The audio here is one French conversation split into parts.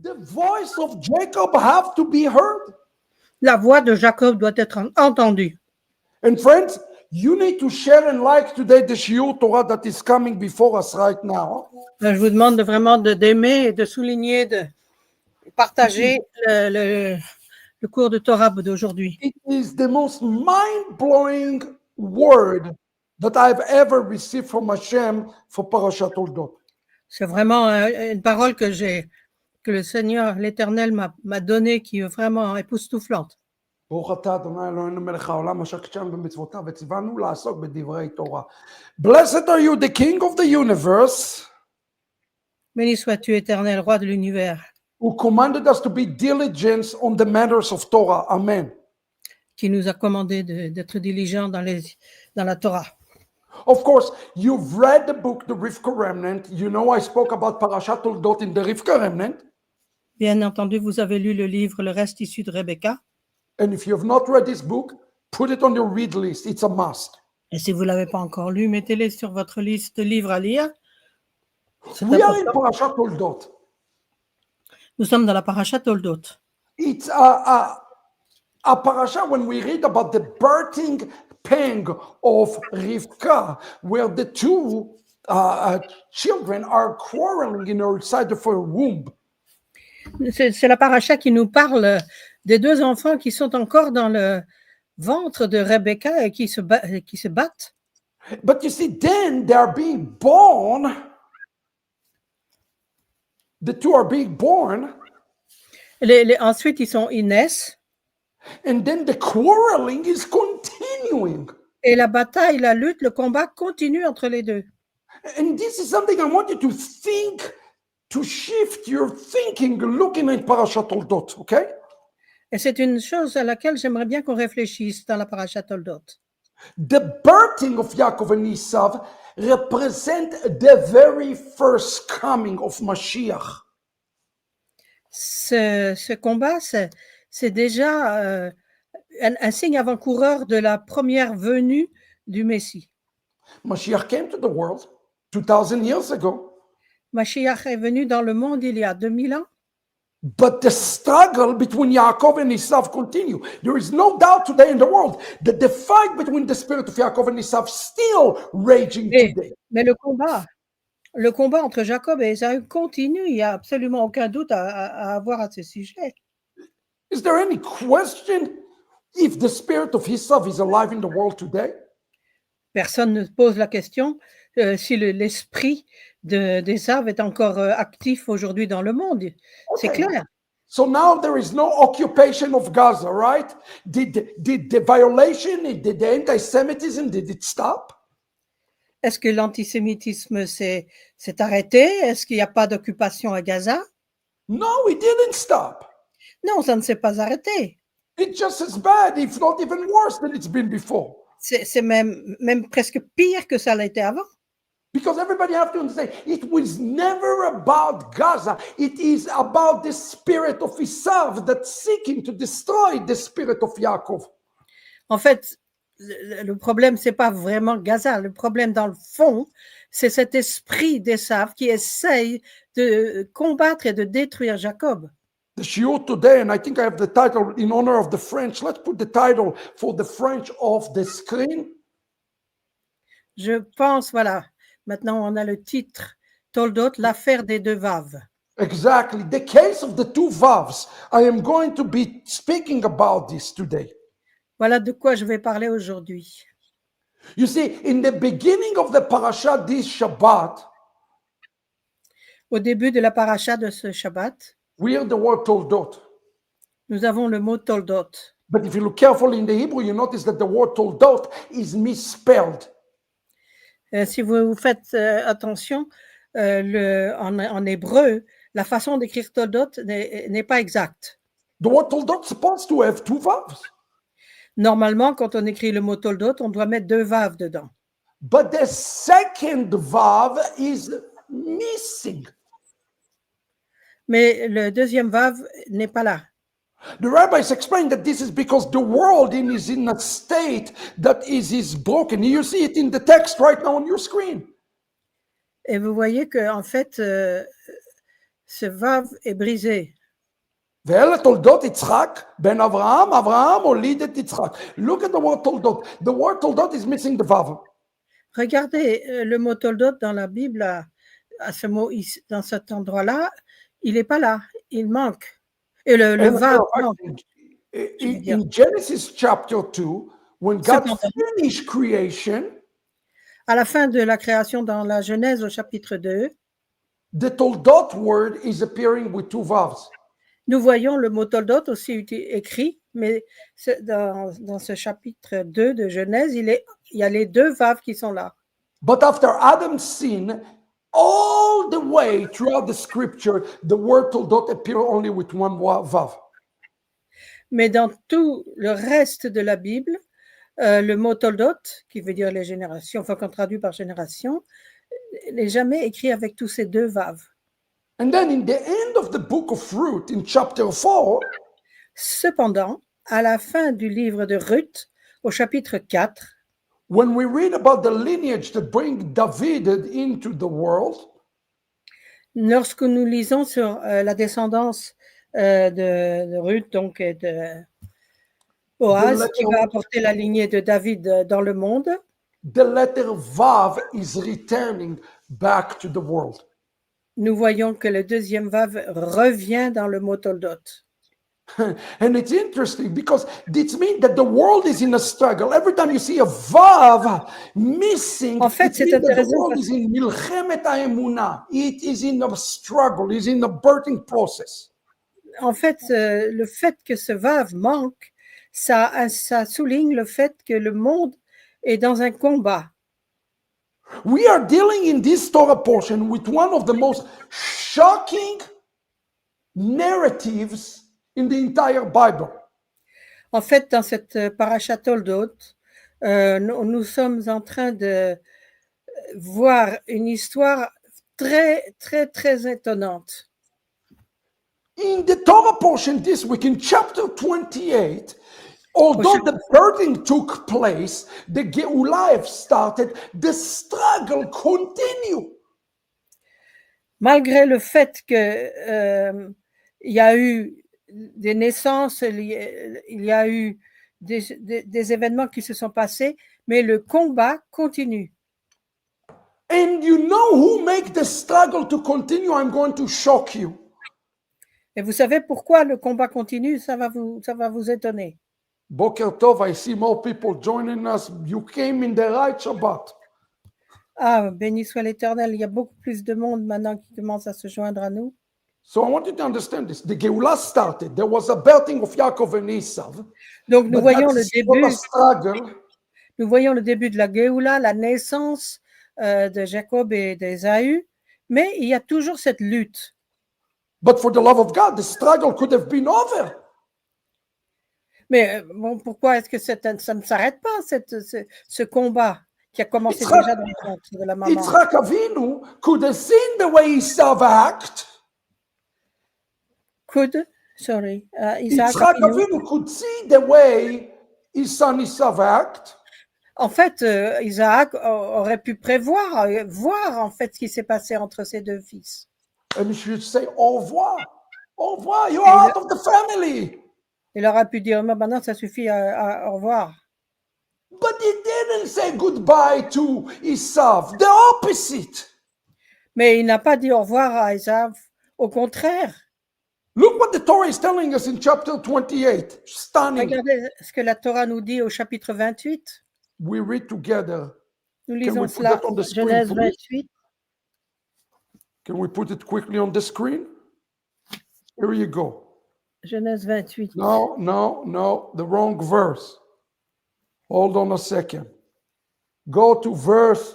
The voice of Jacob have to be heard. La voix de Jacob doit être entendue. And friends, you need to share and like today the Shiur Torah that is coming before us right now. Je vous demande vraiment d'aimer et de souligner, de partager le cours de Torah d'aujourd'hui. It is the most mind-blowing word that I've ever received from Hashem for Parashat Toldot. C'est vraiment une parole que le Seigneur, l'Éternel m'a donnée, qui est vraiment époustouflante. ברוך אתה ה' אלוהינו מלך העולם אשר קידשנו במצוותיו וציוונו לעסוק בדברי תורה. Blessed are you, the King of the universe, Béni sois-tu, Éternel, roi de l'univers, who commanded us to be diligent on the matters of Torah. Amen. qui nous a commandé d'être diligents dans la Torah. Of course, you've read the book, The Rivka Remnant. You know I spoke about Parashat Toldot in the Rivka Remnant. Bien entendu, vous avez lu le livre Le reste issu de Rebecca. And if you have not read this book, put it on your read list. It's a must. Et si vous ne l'avez pas encore lu, mettez-les sur votre liste de livres à lire. C'est We are in important. Parashat Toldot. Nous sommes dans la Parashat Toldot. It's a parasha when we read about the birthing pang of Rivka, where the two children are quarreling inside of her womb. C'est la paracha qui nous parle des deux enfants qui sont encore dans le ventre de Rebecca et qui se battent. But you see, then they are being born. The two are being born. Ensuite, ils naissent. And then the quarreling is continuing. Et la bataille, la lutte, le combat continue entre les deux. And this is something I want you to think, to shift your thinking, looking at Parashat Toldot, okay? Et c'est une chose à laquelle j'aimerais bien qu'on réfléchisse dans la Parashat Toldot. The birthing of Yaakov and Esav represent the very first coming of Mashiach. Ce combat, c'est déjà un signe avant-coureur de la première venue du Messie. Mashiach came to the world 2,000 years ago. Mashiach est venu dans le monde il y a 2000 ans. But the struggle between Yaakov and Esav continue. There is no doubt today in the world that the fight between the spirit of Yaakov and Esav still raging today. Mais le combat entre Jacob et Ésaü continue. Il n'y a absolument aucun doute à avoir à ce sujet. Is there any question if the spirit of Esav is alive in the world today? Personne ne pose la question si l'esprit d'Ésav est encore actif aujourd'hui dans le monde. C'est clair. So now there is no occupation of Gaza, right? Did the violation, did the anti-Semitism, did it stop? Est-ce que l'antisémitisme s'est arrêté? Est-ce qu'il n'y a pas d'occupation à Gaza? No, it didn't stop. Non, ça ne s'est pas arrêté. It's just as bad, if not even worse than it's been before. C'est même presque pire que ça l'était avant. Because everybody have to understand, it was never about Gaza. It is about the spirit of Esav that's seeking to destroy the spirit of Yaakov. En fait, le problème, c'est pas vraiment Gaza. Le problème, dans le fond, c'est cet esprit d'Ésav qui essaye de combattre et de détruire Jacob. The shiur today, and I think I have the title in honor of the French. Let's put the title for the French off the screen. Je pense, voilà. Maintenant, on a le titre Toldot, l'affaire des deux vaves. Exactly. The case of the two vavs. I am going to be speaking about this today. Voilà de quoi je vais parler aujourd'hui. You see, in the beginning of the parasha this Shabbat, Au début de la paracha de ce Shabbat, we hear the word Toldot. nous avons le mot Toldot. But if you look carefully in the Hebrew, you notice that the word Toldot is misspelled. Si vous faites attention, en hébreu, la façon d'écrire Toldot n'est pas exacte. The word Toldot is supposed to have two vavs. Normalement, quand on écrit le mot Toldot, on doit mettre deux vaves dedans. But the second vav is missing. Mais le deuxième vave n'est pas là. The rabbis explain that this is because the world is in a state that is broken. You see it in the text right now on your screen. Et vous voyez que en fait, ce vav est brisé. ואלה תולדות יצחק, בן אברהם, אברהם הוליד את יצחק. Look at the word תולדות. The word תולדות is missing the vav. Regardez le mot toldot dans la Bible, à ce mot, dans cet endroit-là, il n'est pas là, il manque. Et le And vav in- manque. in Genesis chapter 2, when God Cependant. finished creation, À la fin de la création dans la Genèse au chapitre 2, the toldot word is appearing with two vowels. nous voyons le mot toldot aussi écrit, mais dans ce chapitre 2 de Genèse, il y a les deux vaves qui sont là. But after Adam's sin, all the way throughout the scripture, the word toldot appear only with one vav. Mais dans tout le reste de la Bible, le mot toldot, qui veut dire les générations, enfin qu'on traduit par génération, n'est jamais écrit avec tous ces deux vaves. And then in the end of the book of Ruth, in chapter 4, Cependant, à la fin du livre de Ruth, au chapitre 4, when we read about the lineage that bring David into the world, lorsque nous lisons sur la descendance de Ruth, donc et de Boaz, qui va apporter la lignée de David dans le monde, the letter Vav is returning back to the world. nous voyons que le deuxième vav revient dans le mot toldot. And it's interesting because it means that the world is in a struggle. Every time you see a Vav missing, En fait, it c'est means that the intéressant world parce is in Milchemet HaEmunah. It is in a struggle, is in a birthing process. En fait, le fait que ce vav manque, ça souligne le fait que le monde est dans un combat. We are dealing in this Torah portion with one of the most shocking narratives in the entire Bible. En fait, dans cette parasha Toldot, nous sommes en train de voir une histoire très, très, très étonnante. In the Torah portion this week, in chapter 28, although the birthing took place, the Geulah have started, the struggle continues. Malgré le fait que il y a eu des naissances, il y a eu des événements qui se sont passés, mais le combat continue. And you know who make the struggle to continue? I'm going to shock you. Et vous savez pourquoi le combat continue? Ça va vous étonner. Boker Tov, I see more people joining us. You came in the right Shabbat. Ah, béni soit l'Éternel, il y a beaucoup plus de monde maintenant qui commence à se joindre à nous. So I want you to understand this. The Geulah started. There was a birthing of Yaakov and Esav. Donc nous But voyons that's le still début. a struggle. Nous voyons le début de la Géoula, la naissance de Jacob et d'Ésaü, mais il y a toujours cette lutte. But for the love of God, the struggle could have been over. Mais bon, pourquoi est-ce que ça ne s'arrête pas, ce combat qui a commencé Yitzhak- déjà dans le ventre de la maman? Yitzhak Avinu could have seen the way Esav act. Isaac Yitzhak Avinu. Avinu could see the way his son Esav act. En fait, Isaac aurait pu prévoir, voir en fait ce qui s'est passé entre ses deux fils. And he should say, au revoir. Au revoir, you're out of the family. Il aurait pu dire, non, maintenant ça suffit, au revoir. But he didn't say goodbye to Esav. The opposite. Mais il n'a pas dit au revoir à Isaac. Au contraire, Look what the Torah is telling us in chapter 28. Stunning. regardez ce que la Torah nous dit au chapitre 28. We read together. Nous Can lisons we put cela, that on the screen, Genèse please? 28. Can we put it quickly on the screen? Here you go. Genèse 28. No, the wrong verse. Hold on a second. Go to verse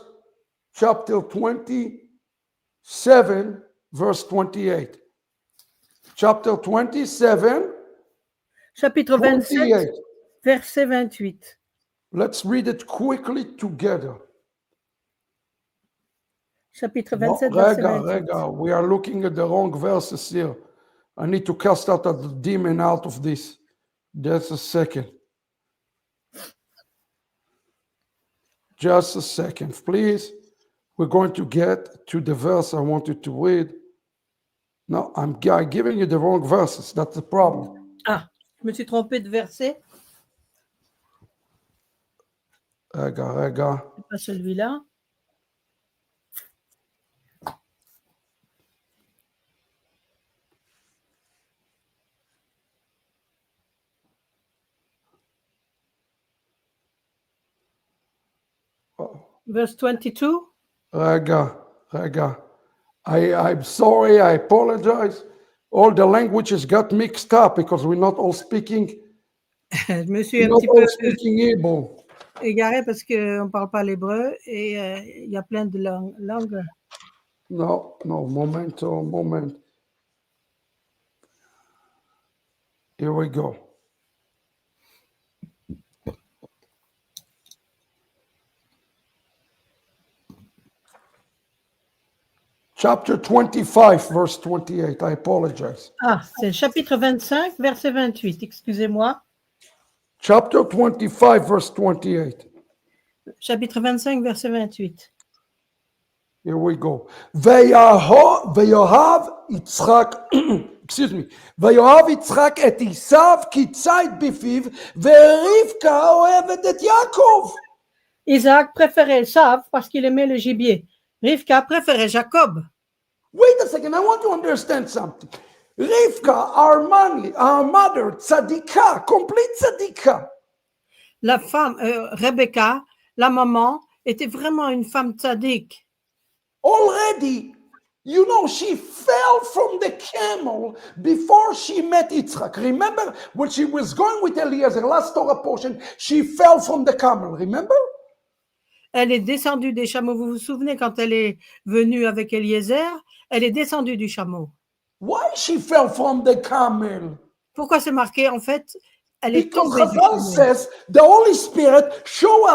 chapter 27, verse 28. Chapter 27, Chapitre 27, 28. verset 28. Let's read it quickly together. Chapitre No, 27, verset Rega, 28. Rega, we are looking at the wrong verses here. I need to cast out a demon out of this. Just a second. Just a second, please. We're going to get to the verse I wanted to read. No, I'm giving you the wrong verses. That's the problem. Ah, je me suis trompée de verset. Rega. C'est pas celui-là. Verse 22. Rega. I'm sorry. I apologize. All the languages got mixed up because we're not all speaking. Je me suis un Not petit peu all speaking Hebrew. égarée parce qu'on ne parle pas l'hébreu et il y a plein de langues. No, moment. Here we go. Chapter 25, verse 28. I apologize. Ah, c'est chapitre 25, verset 28. Excusez-moi. Chapter 25, verse 28. Chapitre 25, verset 28. Here we go. ויאהב יצחק, excuse me, ויאהב יצחק את עשיו כי ציד בפיו, ורבקה אוהבת את יעקב. Isaac préférait Esav parce qu'il aimait le gibier. Rivka préférait Jacob. Wait a second, I want to understand something. Rivka, our mother, tzadika, complete tzadika. La femme, Rebecca, la maman, était vraiment une femme tzaddik. Already, you know, she fell from the camel before she met Yitzchak. Remember when she was going with Eliezer, last Torah portion, she fell from the camel, remember? Elle est descendue des chameaux. Vous vous souvenez quand elle est venue avec Eliezer, elle est descendue du chameau. Why she fell from the camel? Pourquoi c'est marqué? En fait, elle est Because tombée du Chazal chameau. says the Holy Spirit show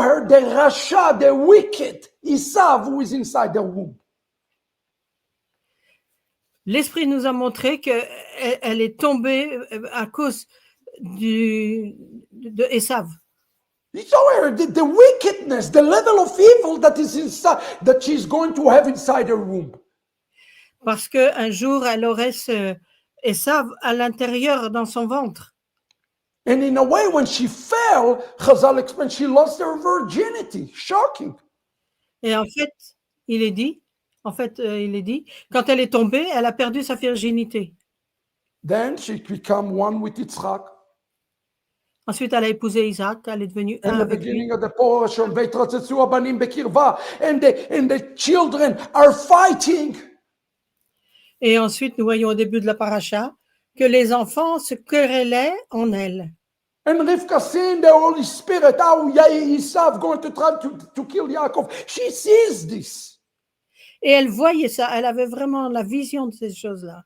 her the Rasha, the wicked, Esav, who is inside the womb. L'Esprit nous a montré qu'elle est tombée à cause de Esav. You show her the wickedness, the level of evil that is inside, that she's going to have inside her womb. Parce qu'un jour, elle aurait Esav à l'intérieur dans son ventre. And in a way, when she fell, Chazal explains she lost her virginity. Shocking. Et en fait, il est dit, quand elle est tombée, elle a perdu sa virginité. Then she became one with Yitzchak. Ensuite, elle a épousé Isaac, elle est devenue un In the avec lui. beginning of the portion, "Veitratzitzu abanim bekirva," and the children are fighting. Et ensuite, nous voyons au début de la paracha que les enfants se querellaient en elle. And Rivka seeing the Holy Spirit, how Esav going to try to kill Yaakov. She sees this. Et elle voyait ça, elle avait vraiment la vision de ces choses-là.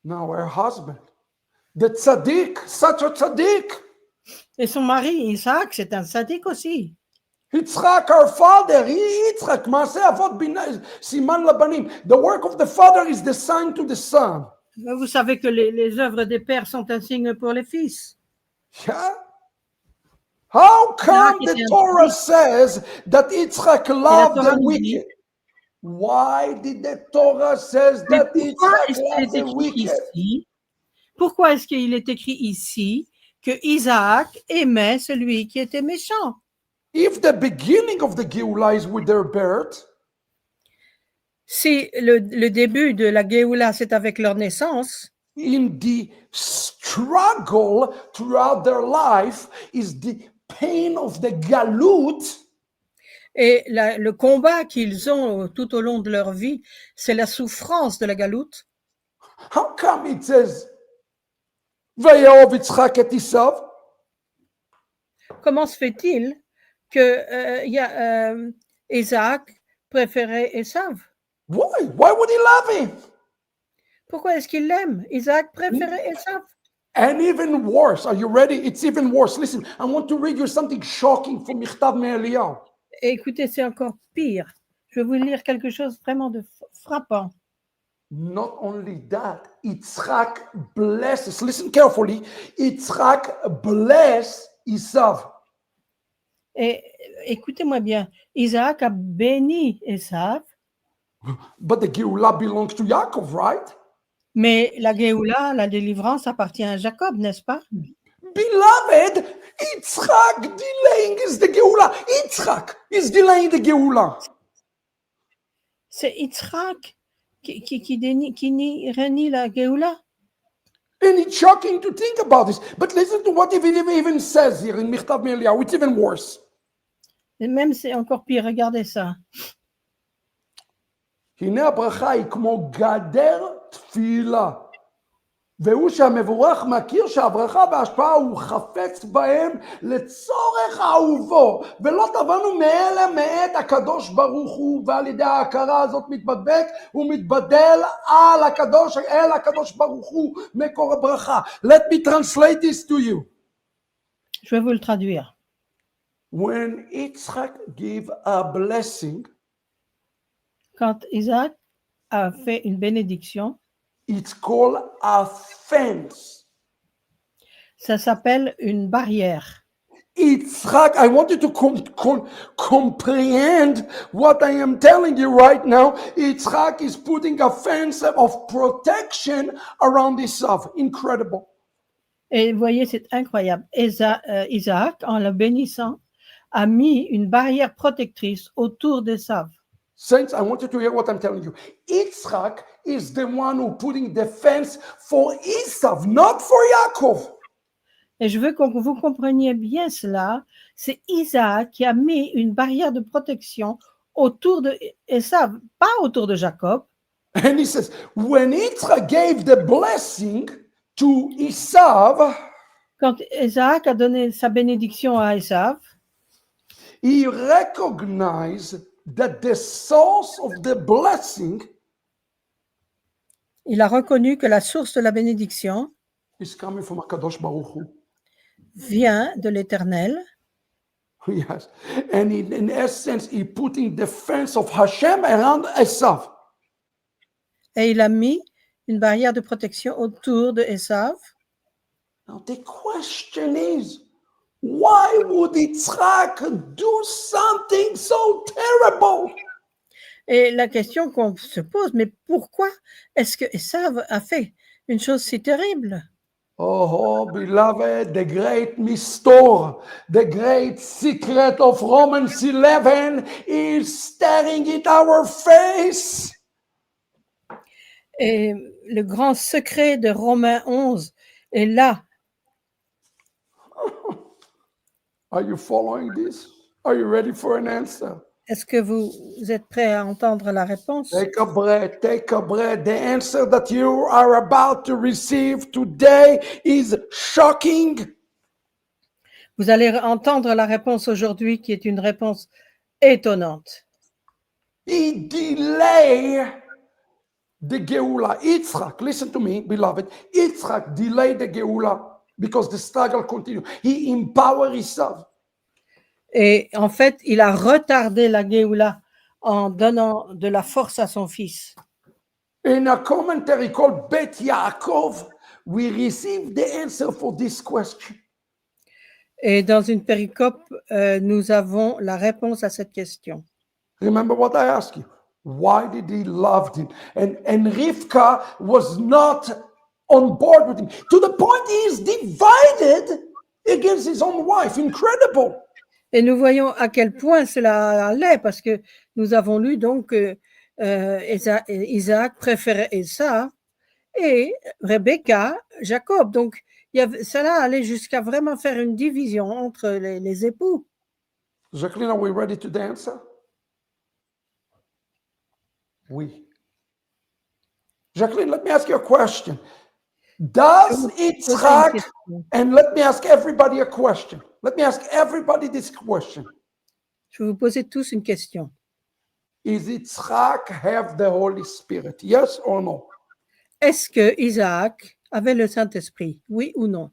Now her husband, the tzaddik, such a tzaddik. Et son mari, Isaac, c'est un sadique aussi. Yitzchak, our father, Yitzchak, Maaseh Avot Siman Labanim. The work of the father is the sign to the son. Vous savez que les œuvres des pères sont un signe pour les fils. Yeah. How come the Torah says that Yitzchak loved the wicked? Why did the Torah says that Yitzchak loved the wicked? Pourquoi est-ce qu'il est écrit ici que Isaac aimait celui qui était méchant? If the beginning of the Geulah is with their birth, si le début de la Géoula c'est avec leur naissance, in the struggle throughout their life is the pain of the galut. Et le combat qu'ils ont tout au long de leur vie, c'est la souffrance de la galoute. How come it says, "Vayaov Yitzchak et Esav"? Comment se fait-il que Isaac préférait Esav? Why? Why would he love him? Pourquoi est-ce qu'il l'aime? Isaac préférait Esav. And even worse, are you ready? It's even worse. Listen, I want to read you something shocking from Michtav Me'Eliyahu. Écoutez, c'est encore pire. Je vais vous lire quelque chose vraiment de frappant. Not only that, Yitzchak blesses, listen carefully, Yitzchak bless Esav. Et écoutez-moi bien, Isaac a béni Esav. But the Geulah belongs to Yaakov, right? Mais la Géoula, la délivrance, appartient à Jacob, n'est-ce pas? Beloved, Yitzchak delaying is the Geulah. Yitzchak is delaying the Geulah. C'est Yitzhak qui renie la Géoula. And it's shocking to think about this. But listen to what it even says here in Michtav Eliyahu. It's even worse. Et même c'est encore pire, regardez ça. הנה הברכה היא כמו גדר תפילה. והוא שהמבורך מכיר שהברכה וההשפעה הוא חפץ בהם לצורך אהובו, ולא תבנו מאלה מאת הקדוש ברוך הוא, ועל ידי ההכרה הזאת מתבדק ומתבדל אל הקדוש ברוך הוא מקור הברכה. Let me translate this to you. Je vais vous le traduire. When Yitzchak gave a blessing, Quand Isaac a fait une bénédiction, it's called a fence. ça s'appelle une barrière. Yitzchak, I want you to comprehend what I am telling you right now. Yitzchak is putting a fence of protection around Esav. Incredible. Et vous voyez, c'est incroyable. Isaac, en le bénissant, a mis une barrière protectrice autour d'Ésav. Saints, I want you to hear what I'm telling you. Yitzchak is the one who putting the fence for Esav, not for Yaakov. Et je veux que vous compreniez bien cela. C'est Isaac qui a mis une barrière de protection autour de Ésav, pas autour de Jacob. And he says, when Yitzchak gave the blessing to Esav, Quand Isaac a donné sa bénédiction à Ésav, he recognized that the source of the blessing il a reconnu que la source de la bénédiction is coming from HaKadosh Baruch Hu. vient de l'Éternel. Yes. And in essence, he putting the fence of Hashem around Esav. Et il a mis une barrière de protection autour de Ésav. Now the question is, why would Yitzchak do something so terrible? Et la question qu'on se pose, mais pourquoi est-ce que Ésav a fait une chose si terrible? Oh, beloved, the great mystery, the great secret of Romans 11 is staring at our face. Et le grand secret de Romains 11 est là. Are you following this? Are you ready for an answer? Est-ce que vous êtes prêts à entendre la réponse? Take a breath, take a breath. The answer that you are about to receive today is shocking. Vous allez entendre la réponse aujourd'hui qui est une réponse étonnante. He delayed the Geulah. Yitzchak, listen to me, beloved. Yitzchak delayed the Geulah because the struggle continued. He empowered Esav. Et en fait, il a retardé la Géoula en donnant de la force à son fils. In a commentary called Bet Yaakov, we receive the answer for this question. Et dans une péricope, nous avons la réponse à cette question. Remember what I asked you. Why did he love him? And Rivka was not on board with him. To the point he is divided against his own wife. Incredible. Et nous voyons à quel point cela allait, parce que nous avons lu donc que Isaac préférait Ésav et Rebecca, Jacob. Donc, cela allait jusqu'à vraiment faire une division entre les époux. Jacqueline, are we ready to dance? Oui. Jacqueline, let me ask you a question. Does Yitzchak, and let me ask everybody a question. Let me ask everybody this question. Je vais vous poser tous une question. Is Yitzchak have the Holy Spirit? Yes or no? Est-ce que Isaac avait le Saint-Esprit? Oui ou non?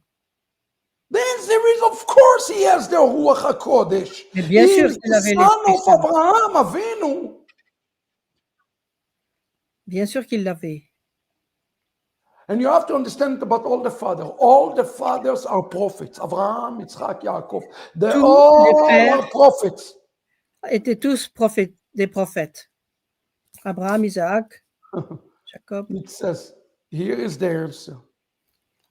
The answer is, of course, he has the Ruach HaKodesh. Mais bien sûr He is qu'il the avait son l'Esprit of Saint. Abraham Avinu. Bien sûr qu'il l'avait. And you have to understand about all the fathers. All the fathers are prophets. Abraham, Yitzchak, Yaakov. They Tous all les pères are prophets. étaient tous des prophètes. Abraham, Isaac, Jacob. It says, here is the answer.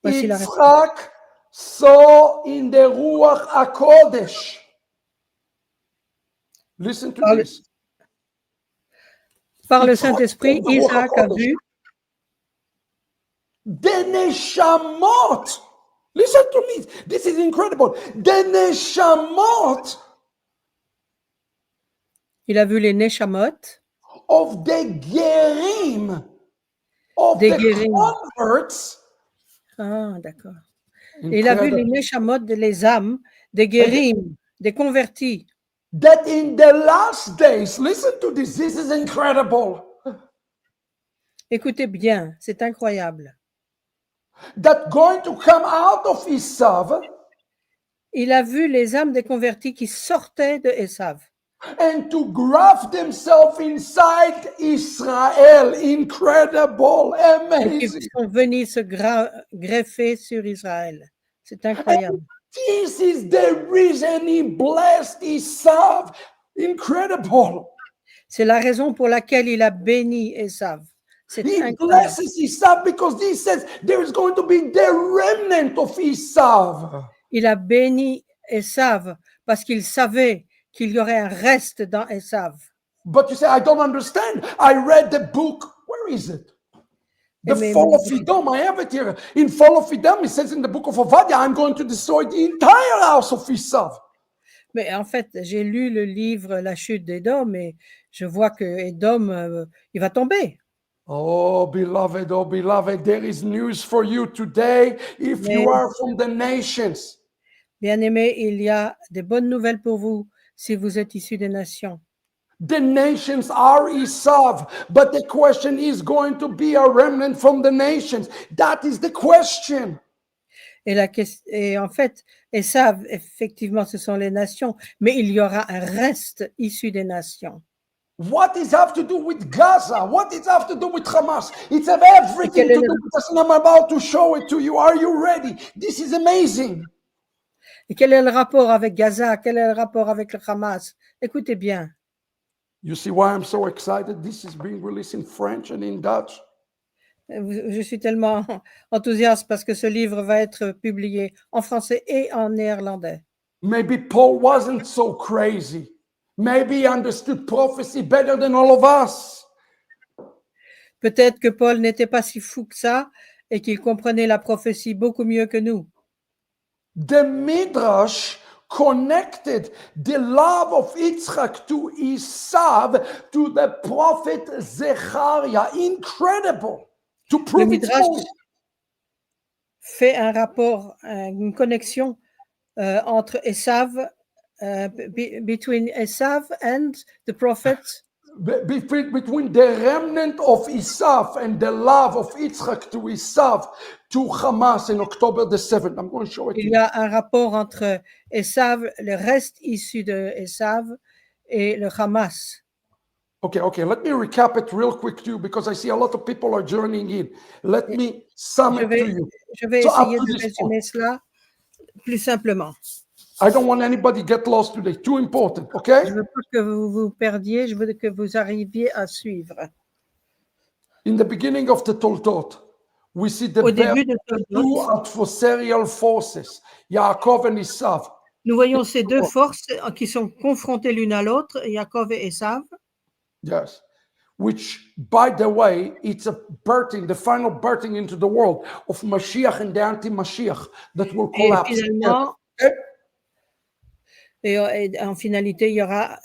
Voici la réponse. Yitzhak saw in the Ruach HaKodesh. Listen to Par le, this. par le Yitzhak Saint-Esprit, saw in the Ruach Isaac a HaKodesh. vu The Neshamot. Listen to me. This is incredible. The Neshamot il a vu les Neshamot of the Gerim, of des the Guérim. converts. Ah, d'accord. Et il a vu les Incredible. Neshamot, les âmes, des Guérim, des convertis. That in the last days, listen to this. This is incredible. Écoutez bien, c'est incroyable. That going to come out of Esav Il a vu les âmes des convertis qui sortaient de Esav and to graft themselves inside Israel. Incredible, et qui amazing. sont venus se greffer sur Israël. C'est incroyable. This is the reason he blessed Esav. Incredible. C'est la raison pour laquelle il a béni Esav. C'est He incroyable. blesses Esav because he says there is going to be the remnant of Esav. Il a béni Esav parce qu'il savait qu'il y aurait un reste dans Esav. But you say, I don't understand. I read the book. Where is it? The Mais- Fall of Edom. I have it here. In Fall of Edom, it says in the book of Obadiah, I'm going to destroy the entire house of Esav. Mais en fait, j'ai lu le livre La chute d'Édom et je vois que Édom, il va tomber. Oh, beloved, there is news for you today if you Mais- are from the nations. Bien-aimés, il y a des bonnes nouvelles pour vous si vous êtes issus des nations. The nations are Esav, but the question is going to be a remnant from the nations. That is the question. Et en fait, Esav, effectivement, ce sont les nations, mais il y aura un reste issu des nations. What does it have to do with Gaza? What does it have to do with Hamas? It's have everything to do with us, and I'm about to show it to you. Are you ready? This is amazing. Et quel est le rapport avec Gaza? Quel est le rapport avec le Hamas? Écoutez bien. You see why I'm so excited? This is being released in French and in Dutch. Je suis tellement enthousiaste parce que ce livre va être publié en français et en néerlandais. Maybe Paul wasn't so crazy. Maybe he understood prophecy better than all of us. Peut-être que Paul n'était pas si fou que ça et qu'il comprenait la prophétie beaucoup mieux que nous. The Midrash connected the love of Yitzchak to Esav to the prophet Zechariah. Incredible. To Le prove its Midrash point. fait un rapport, une connexion entre Esav, between Esav and the prophet. Between the remnant of Esav and the love of Yitzchak to Esav to Hamas in October the 7th. I'm going to show it to Il you. y a un rapport entre Esav, le reste issu de Esav, et le Hamas. Okay, let me recap it real quick too, because I see a lot of people are joining in. Let me sum Je it to vais, you. je vais So up essayer to de this point, résumer cela plus simplement. I don't want anybody get lost today. Too important, okay? Je veux pas que vous vous perdiez, je veux que vous arriviez à suivre. In the beginning of the Toldot, we see the Au battle début de of the Toldot, two adversarial forces, Yaakov and Esav. nous voyons ces deux forces qui sont confrontées l'une à l'autre, Yaakov et Esav, Yes. Which, by the way, it's a birthing, the final birthing into the world of Mashiach and the anti-Mashiach that will et collapse. finalement, Okay? et en finalité,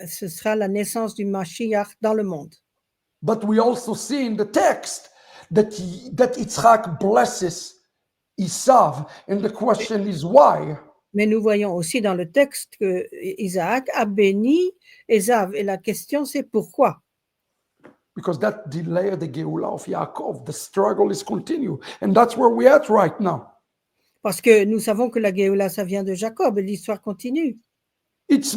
ce sera la naissance du Mashiach dans le monde. But we also see in the text that Yitzhak blesses Esav, and the question is why? Mais nous voyons aussi dans le texte que Isaac a béni Esav. Et la question, c'est pourquoi? Because that delayed the Geulah of Yaakov. The struggle is continue, and that's where we're at right now. Parce que nous savons que la Géoula, ça vient de Jacob, et l'histoire continue. It's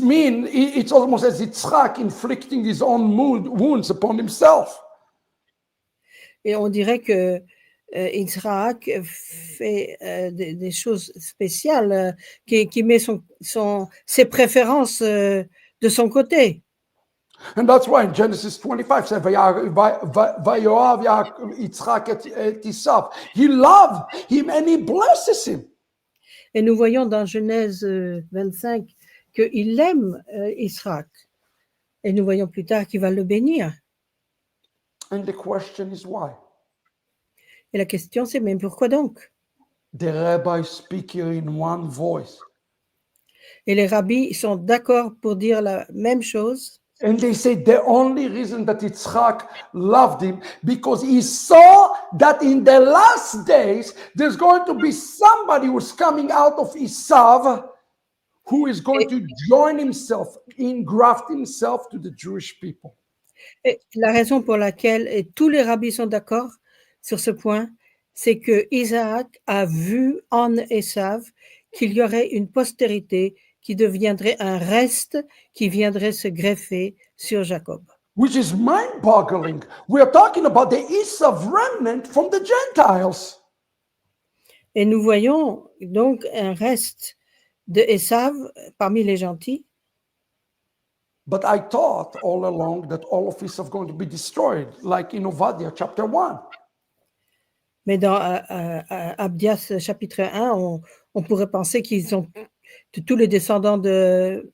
almost as Yitzhak inflicting his own wounds upon himself. Et on dirait que Isaac fait des choses spéciales, qui met ses préférences de son côté. And that's why in Genesis 25 says, "Vayoav Yitzchak et Esav." He loved him and he blesses him. Et nous voyons dans Genèse 25 qu'il aime Israël. Et nous voyons plus tard qu'il va le bénir. And the question is why? Et la question, c'est mais pourquoi donc? The rabbis speak here in one voice. Et les rabbis sont d'accord pour dire la même chose. And they say the only reason that Yitzchak loved him because he saw that in the last days there's going to be somebody who's coming out of Esav who is going to join himself, engraft himself to the Jewish people. Et la raison pour laquelle et tous les rabbis sont d'accord sur ce point, c'est que Isaac a vu en Ésav qu'il y aurait une postérité qui deviendrait un reste qui viendrait se greffer sur Jacob. Which is mind-boggling. We are talking about the Esav remnant from the Gentiles. Et nous voyons donc un reste de Ésav parmi les gentils. But I thought all along that all of Esav going to be destroyed, like in Obadiah chapter 1. Mais dans Abdias chapitre 1, on pourrait penser que tous les descendants de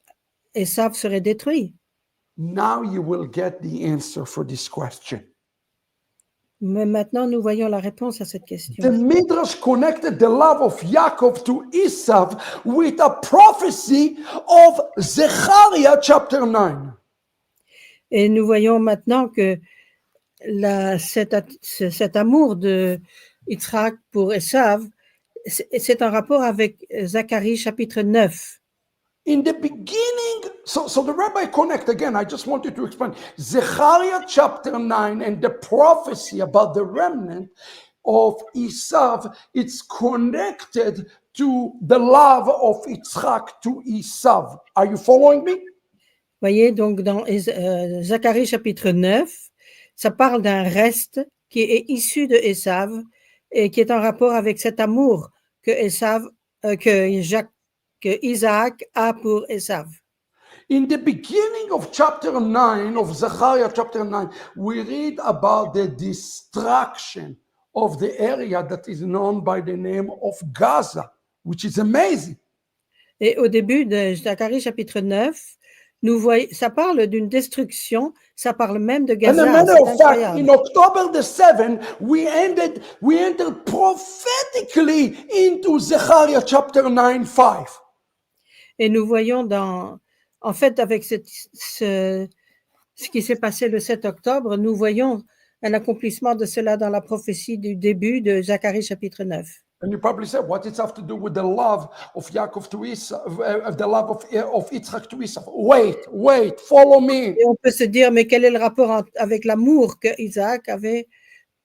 Ésav seraient détruits. Now you will get the answer for this question. Mais maintenant, nous voyons la réponse à cette question. The Midrash connected the love of Yaakov to Esav with a prophecy of Zechariah chapter 9. Et nous voyons maintenant que cet amour de Yitzhak pour Ésav, c'est en rapport avec Zacharie chapitre 9. In the beginning, so the rabbi connect again. I just wanted to explain Zechariah chapter 9 and the prophecy about the remnant of Esav. It's connected to the love of Yitzchak to Esav. Are you following me? Voyez, donc dans Zacharie chapitre 9, ça parle d'un reste qui est issu de Ésav et qui est en rapport avec cet amour que Isaac a pour Ésav. In the beginning of chapter 9 of Zechariah chapter 9, we read about the destruction of the area that is known by the name of Gaza, which is amazing. Et au début de Zacharie chapitre 9, ça parle d'une destruction, ça parle même de Gaza. And a matter of fact, in October the 7th, we entered prophetically into Zechariah chapter 9:5. Et nous voyons en fait, avec ce qui s'est passé le 7 octobre, nous voyons un accomplissement de cela dans la prophétie du début de Zacharie chapitre 9. And you probably say, what does it have to do with the love of Yaakov to Esav, the love of Yitzchak to Esav? Wait, follow me. Et on peut se dire, mais quel est le rapport avec l'amour que Isaac avait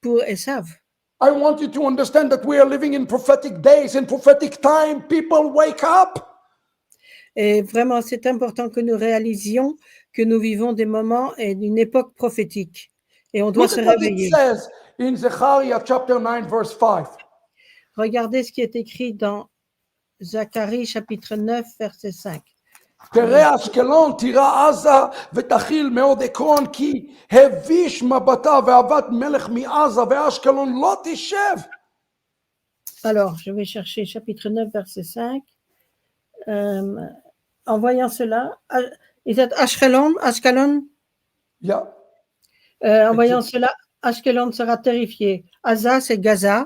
pour Ésav? I want you to understand that we are living in prophetic days, in prophetic time. People wake up. Et vraiment, c'est important que nous réalisions que nous vivons des moments et d'une époque prophétique. Et on doit se réveiller. Look at what it says in Zechariah chapter 9, verse 5. Regardez ce qui est écrit dans Zacharie chapitre 9, verset 5. תראה אשקלון, תירא עזה ותכיל מאוד עקרון כי הביש מבטה ועבד מלך מעזה ואשקלון לא תשב. Alors, je vais chercher chapitre 9, verset 5. En voyant cela, Ashkelon, Yeah. en voyant cela, Ashkelon sera terrifié. Asa, c'est Gaza,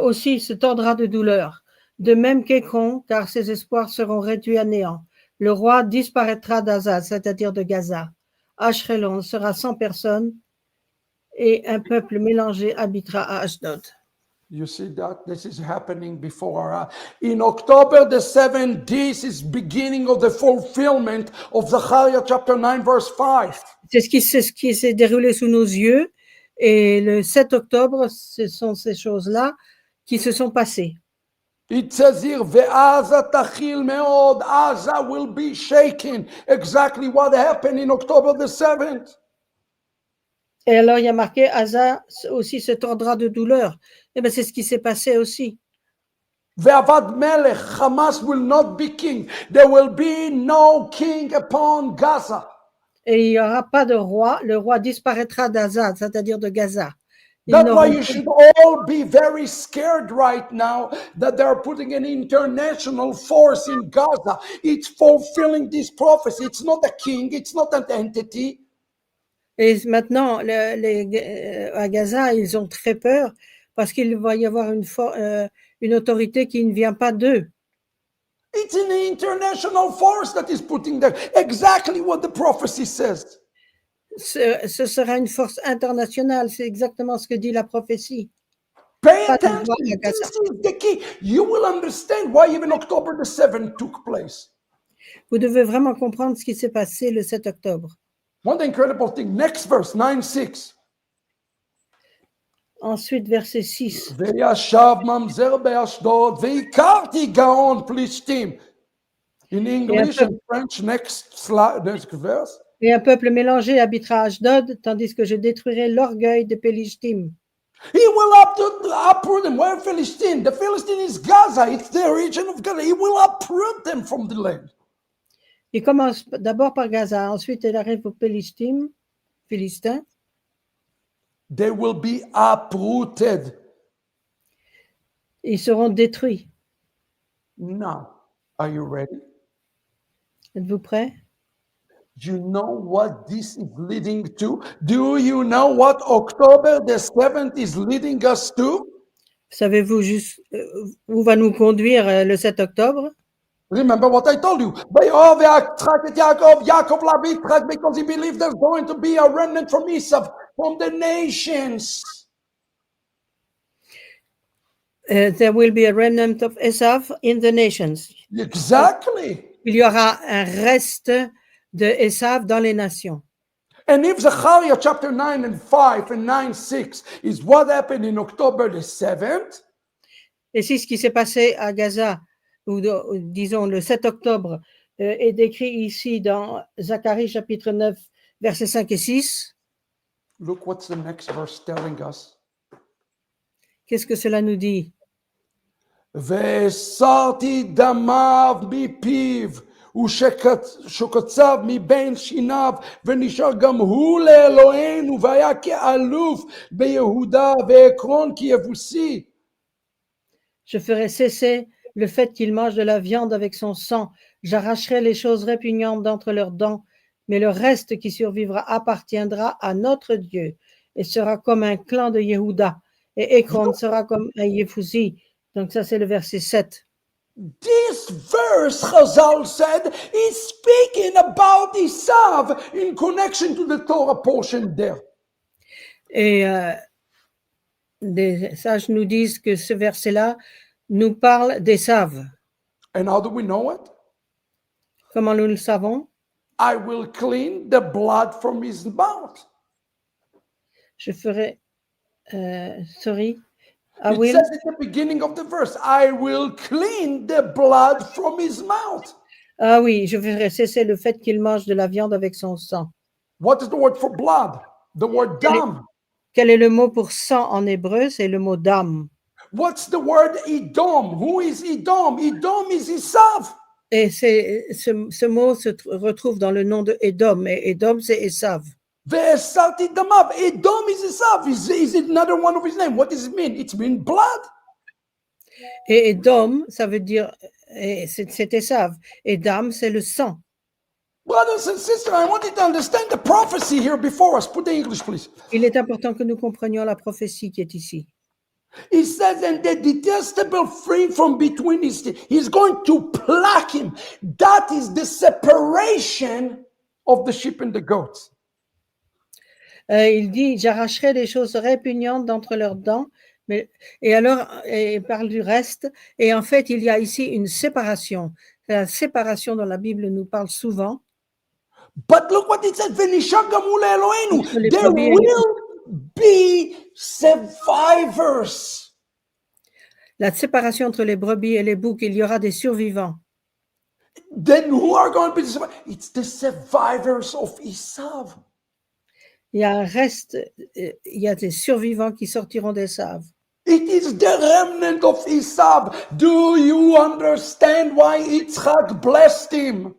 aussi se tordra de douleur. De même qu'Écron, car ses espoirs seront réduits à néant. Le roi disparaîtra d'Asa, c'est-à-dire de Gaza. Ashkelon sera sans personne et un peuple mélangé habitera à Ashdod. You see that? This is happening before our eyes. In October the 7th, this is beginning of the fulfillment of Zechariah chapter 9, verse 5. C'est ce qui s'est déroulé sous nos yeux. Et le 7 octobre, ce sont ces choses-là qui se sont passées. It says here, ve'aza tachil meod, Aza will be shaken. Exactly what happened in October the 7th. Et alors, il y a marqué, Asa aussi se tordra de douleur. Et bien, c'est ce qui s'est passé aussi. Ve'avad melech, Hamas will not be king. There will be no king upon Gaza. Et il n'y aura pas de roi. Le roi disparaîtra d'Azad, c'est-à-dire de Gaza. Ils That's why n'auront you plus- should all be very scared right now that they're putting an international force in Gaza. It's fulfilling this prophecy. It's not a king, it's not an entity. Et maintenant, à Gaza, ils ont très peur parce qu'il va y avoir une autorité qui ne vient pas d'eux. It's an international force that is putting there. Exactly what the prophecy says. Ce sera une force internationale, c'est exactement ce que dit la prophétie. Pay Pas de attention. roi à This Gaza. is the key. You will understand why even October the 7th took place. Vous devez vraiment comprendre ce qui s'est passé le 7 octobre. One incredible thing. Next verse, 9:6. Ensuite, verset 6. וישב ממזר באשדוד, והכרתי גאון פלישתים. In English and French, next verse. Et un peuple mélangé habitera à Ashdod, tandis que je détruirai l'orgueil des Pélishtim. He will uproot them. Where Philistine? The Philistine is Gaza. It's the region of Gaza. He will uproot them from the land. Il commence d'abord par Gaza, ensuite il arrive aux Philistins. They will be uprooted. Ils seront détruits. Now, are you ready? Êtes-vous prêts? Do you know what this is leading to? Do you know what October the 7th is leading us to? Savez-vous juste où va nous conduire le 7 octobre? Remember what I told you. Yaakov Lavi tracked because he believed there's going to be a remnant from Esau, from the nations. There will be a remnant of Esav in the nations. Exactly. Il y aura un reste de Esav dans les nations. And if Zechariah chapter 9 and 5 and 9:6 is what happened in October the 7th, Et si ce qui s'est passé à Gaza, ou disons le 7 octobre, est décrit ici dans Zacharie chapitre 9, versets 5 et 6, look what's the next verse telling us. qu'est-ce que cela nous dit? והסרתי דמיו מפיו, ושוקציו מבין שיניו, ונשאר גם הוא לאלוהינו, והיה כאלוף ביהודה, ועקרון כיבוסי. Je ferai cesser le fait qu'il mange de la viande avec son sang. J'arracherai les choses répugnantes d'entre leurs dents, mais le reste qui survivra appartiendra à notre Dieu et sera comme un clan de Yehuda. Et Ekron sera comme un Yéphusi. Donc ça, c'est le verset 7. This verse, Chazal said, is speaking about Esav in connection to the Torah portion there. Et des sages nous disent que ce verset-là nous parle d'Esav. And how do we know it? Comment nous le savons? I will clean the blood from his mouth. Je ferai, sorry, I It will. says at the beginning of the verse, I will clean the blood from his mouth. Ah oui, je ferai cesser le fait qu'il mange de la viande avec son sang. What is the word for blood? The word dam. Quel est le mot pour sang en hébreu? C'est le mot dam. What's the word Edom? Who is Edom? Edom is Esav. Et ce mot se retrouve dans le nom de Edom. Et Edom, c'est Esav. Ve'esarti damav. Edom is Esav. Is it another one of his name? What does it mean? It means blood. Et Edom, ça veut dire, c'est Esav. Et Dam, c'est le sang. Brothers and sisters, I want you to understand the prophecy here before us. Put the English, please. Il est important que nous comprenions la prophétie qui est ici. He says, and the detestable free from between his teeth. He's going to pluck him. That is the separation of the sheep and the goats. Il dit, j'arracherai les choses répugnantes d'entre leurs dents. Et alors, il parle du reste. Et en fait, il y a ici une séparation. La séparation dont la Bible nous parle souvent. But look what it says. Entre les There brebis et les will be survivors. La séparation entre les brebis et les boucs, il y aura des survivants. Then who are going to be the survivors? It's the survivors of Esav. Il y a un reste, il y a des survivants qui sortiront d'Esav. It is the remnant of Esav. Do you understand why Yitzchak blessed him?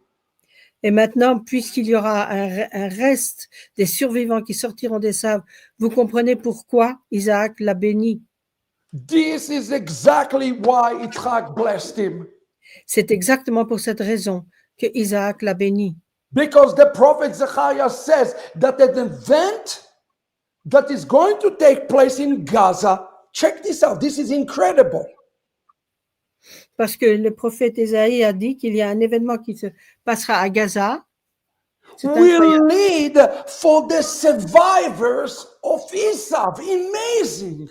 Et maintenant, puisqu'il y aura un reste des survivants qui sortiront d'Ésav, vous comprenez pourquoi Isaac l'a béni. This is exactly why Yitzhak blessed him. C'est exactement pour cette raison que Isaac l'a béni. Because the prophet Zechariah says that an event that is going to take place in Gaza, check this out, this is incredible. Parce que le prophète Ésaïe a dit qu'il y a un événement qui se passera à Gaza. C'est Will incroyable. lead for the survivors of Esav. Amazing.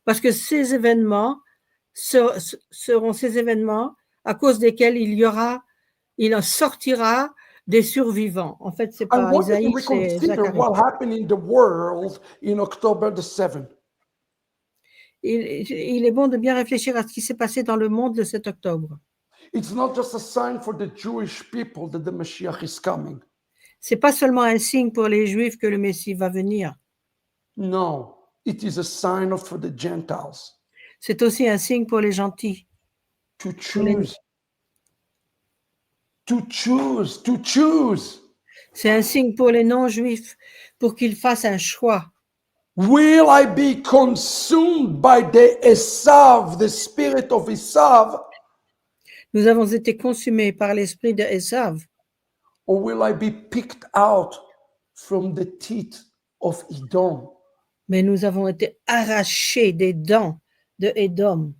Parce que ces événements seront ces événements à cause desquels il en sortira des survivants. En fait, c'est I pas want you to Isaïe, c'est reconsider Zacharie. what happened in the world in October the 7th. Il est bon de bien réfléchir à ce qui s'est passé dans le monde le 7 octobre. It's not just a sign for the Jewish people that the Mashiach is coming. C'est pas seulement un signe pour les Juifs que le Messie va venir. No, it is a sign for the Gentiles C'est aussi un signe pour les gentils. to choose. To choose, to choose. C'est un signe pour les non-juifs pour qu'ils fassent un choix. Will I be consumed by the Esav, the spirit of Esav, Nous avons été consumés par l'esprit de Esav, or will I be picked out from the teeth of Edom? mais nous avons été arrachés des dents de Édom.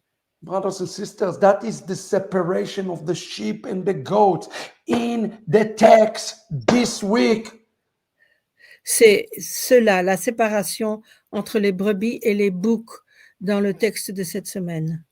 Brothers and sisters, that is the separation of the sheep and the goats in the text this week. C'est cela, la séparation entre les brebis et les boucs dans le texte de cette semaine.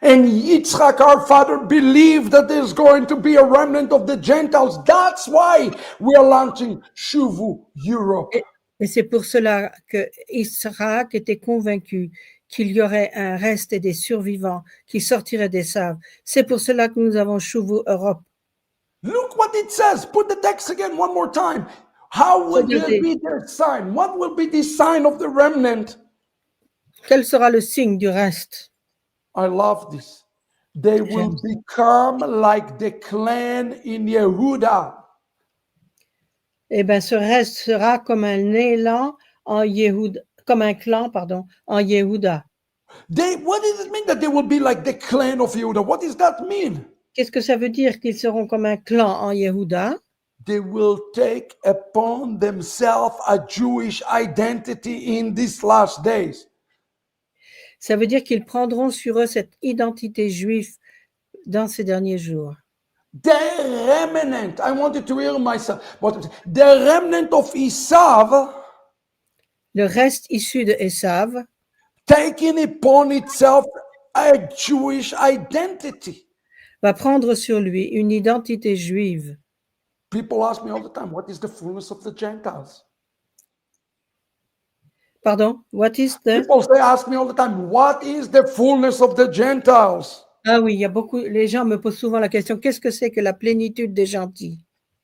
And Yitzhak, our father, believed that there's going to be a remnant of the Gentiles. That's why we are launching Shuvu Europe. Et c'est pour cela que Isaac était convaincu qu'il y aurait un reste et des survivants qui sortiraient d'Ésav. C'est pour cela que nous avons Shuvu Europe. Look what it says. Put the text again one more time. How will Regardez. it be their sign? What will be the sign of the remnant? Quel sera le signe du reste? I love this. They will become like the clan in Yehuda. Eh bien, ce reste sera comme un élan en Yehuda, comme un clan, pardon, en Yehuda. What does it mean that they will be like the clan of Yehuda? What does that mean? Qu'est-ce que ça veut dire qu'ils seront comme un clan en Yehuda? They will take upon themselves a Jewish identity in these last days. Ça veut dire qu'ils prendront sur eux cette identité juive dans ces derniers jours. The remnant, I want you to hear myself. The remnant of Esav Le reste issu de Esav taking upon itself a Jewish identity. va prendre sur lui une identité juive. People ask me all the time, what is the fullness of the Gentiles? Pardon? What is the? People ask me all the time, what is the fullness of the Gentiles? Ah oui, il y a beaucoup. Les gens me posent souvent la question, qu'est-ce que c'est que la plénitude des gentils?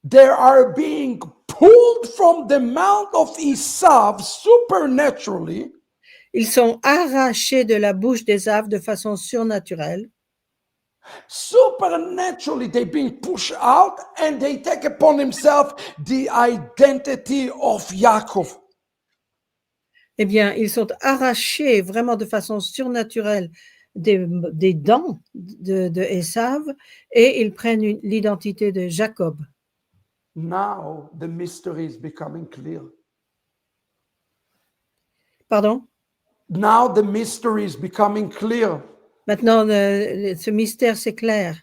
They are being pulled from the mount of Esav supernaturally. Ils sont arrachés de la bouche d'Ésav de façon surnaturelle. Supernaturally, they're being pushed out and they take upon themselves the identity of Yaakov. Eh bien, ils sont arrachés vraiment de façon surnaturelle des dents de Ésav et ils prennent l'identité de Jacob. Now the mystery is becoming clear. Pardon? Now the mystery is becoming clear. Maintenant, ce mystère, c'est clair.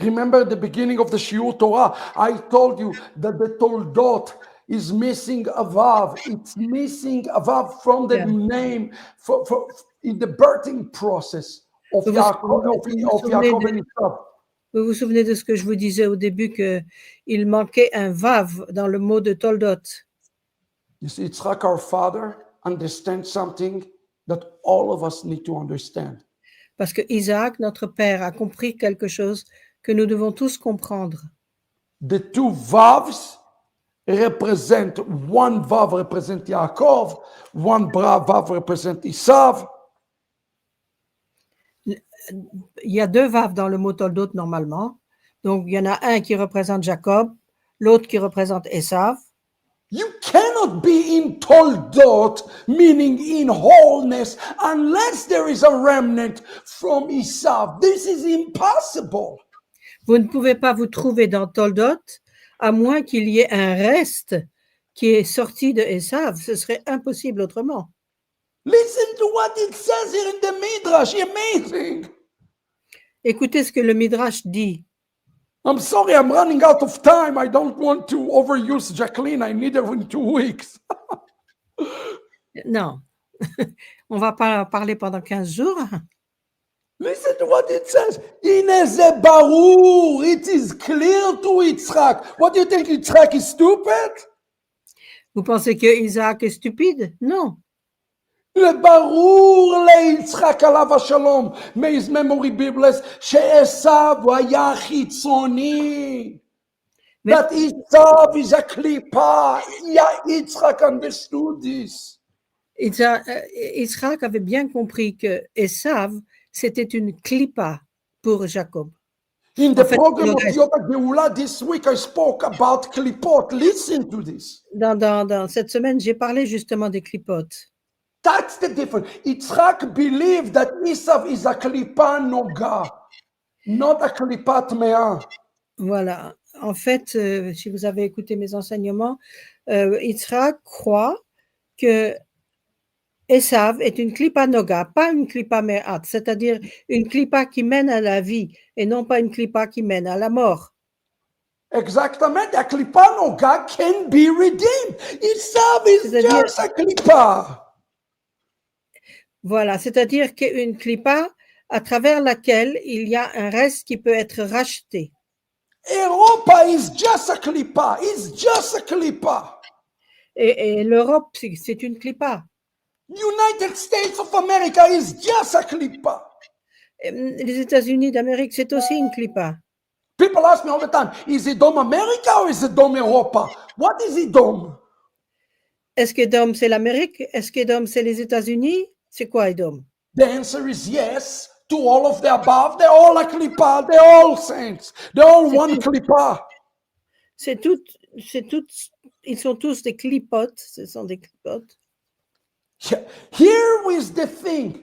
Remember the beginning of the Shiur Torah. I told you that the Toldot is missing a vav. It's missing a vav from the Yeah. name in the birthing process of Vous Yaakov, vous of souvenez Yaakov de- and Esav. Vous vous souvenez de ce que je vous disais au début, qu'il manquait un vav dans le mot de Toldot. You see, Yitzhak, our father, understands something that all of us need to understand. Parce que Isaac, notre père, a compris quelque chose que nous devons tous comprendre. The two vavs represent, one vav represent Yaakov, one vav represent Esav. Il y a deux vav dans le mot Toldot normalement. Donc, il y en a un qui représente Jacob, l'autre qui représente Ésav. You cannot be in Toldot, meaning in wholeness, unless there is a remnant from Esau. This is impossible. Vous ne pouvez pas vous trouver dans Toldot à moins qu'il y ait un reste qui est sorti de Ésav. Ce serait impossible autrement. Listen to what it says here in the Midrash. Amazing. Écoutez ce que le Midrash dit. I'm sorry, I'm running out of time. I don't want to overuse Jacqueline. I need her in 2 weeks. Non, on va pas parler pendant 15 jours. Listen to what it says. Ineze barur. It is clear to Yitzhak. What do you think? Yitzhak is stupid? Vous pensez que Isaac est stupide? Non. Le barur ליצחק עליו השלום. May his memory be blessed. שעשיו היה חיצוני. That Esau is a klipa. Yitzhak understood this. Isaac avait bien compris que Ésav, c'était une clipa pour Jacob. In the fait, program le of reste. Yoga Geula this week, I spoke about klipot. Listen to this. Dans cette semaine, j'ai parlé justement des clipotes. That's the difference. Yitzhak believed that Esau is a klipa noga, not a klipat mea. Voilà. En fait, si vous avez écouté mes enseignements, Yitzhak croit que Ésav est une klipa noga, pas une klipa me'at, c'est-à-dire une klipa qui mène à la vie et non pas une klipa qui mène à la mort. Exactamente. A klipa noga can be redeemed. Esau is C'est-à-dire- just a klipa. Voilà, c'est-à-dire qu'une klipa à travers laquelle il y a un reste qui peut être racheté. Europa is just a klipa. It's just a klipa. Et l'Europe, c'est une klipa. United States of America is just a klipa. Les États-Unis d'Amérique, c'est aussi une klipa. People ask me all the time, is Edom America or is Edom Europa? What is Edom? Est-ce qu'Édom, c'est l'Amérique? Est-ce qu'Édom, c'est les États-Unis? C'est quoi Édom? The answer is yes to all of the above. They're all a klipa. They're all saints. They're all one klipa. C'est toutes, ils sont tous des clipotes. Ce sont des clipotes. Here is the thing.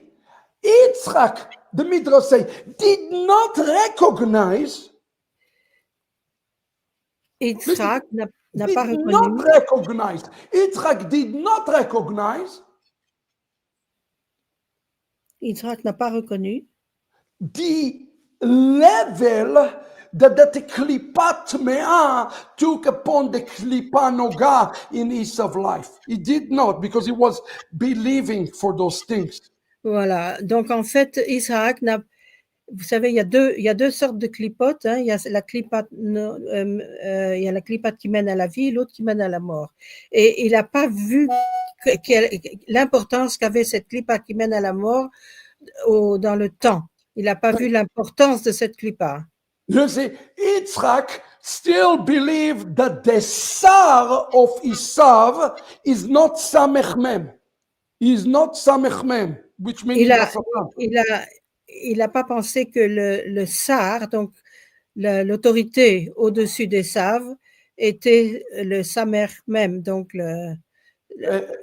Yitzhak, the Midrash say, did not recognize, Yitzhak n'a pas did not reconnu, recognize. Yitzhak did not recognize Yitzhak n'a pas reconnu the level that the klipat me'ah took upon the klipa noga in Esau's life. He did not, because he was believing for those things. Voilà. Donc, en fait, Isaac n'a. Vous savez, il y a deux sortes de clipotes. Hein. Il y a la clipate, il y a la clipate qui mène à la vie, l'autre qui mène à la mort. Et il n'a pas vu l'importance qu'avait cette clipate qui mène à la mort dans le temps. Il n'a pas vu l'importance de cette clipa. You see, Yitzhak still believed that the sar of Esau is not samech mem. He is not samech mem, which means Il n'a pas pensé que le sar, donc l'autorité au-dessus des Sav, était le samer même, donc le